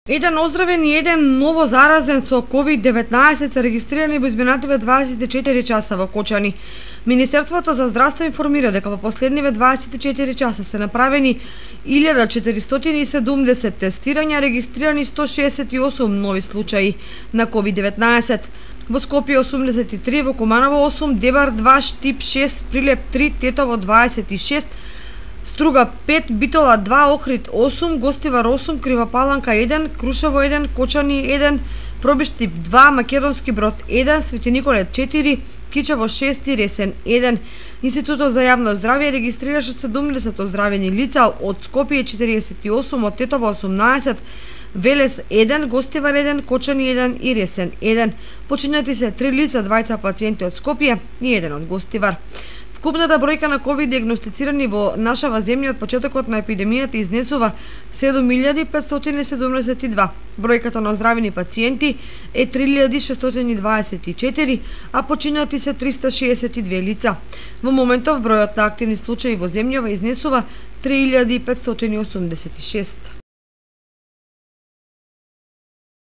Еден оздравен и еден ново заразен со COVID-19 се регистрирани во изминативе 24 часа во Кочани. Министерството за здравство информира дека во последниве 24 часа се направени 1470 тестирања, регистрирани 168 нови случаи на COVID-19. Во Скопје 83, во Куманово 8, Дебар 2, Штип 6, Прилеп 3, Тетово 26, Струга 5, Битола 2, Охрид 8, Гостивар 8, Кривопаланка 1, Крушево 1, Кочани 1, Пробиштип 2, Македонски Брод 1, Свети Николе 4, Кичево 6 и Ресен 1. Институтот за јавно здравје регистрираше 70 оздравени лица, од Скопје 48, од Тетово 18, Велес 1, Гостивар 1, Кочани 1 и Ресен 1. Починати се 3 лица, 2 пациенти од Скопје и 1 од Гостивар. Вкупната бројка на COVID диагностицирани во нашава земја од почетокот на епидемијата изнесува 7572. Бројката на оздравени пациенти е 3624, а починати се 362 лица. Во моментов бројот на активни случаи во земјава изнесува 3586.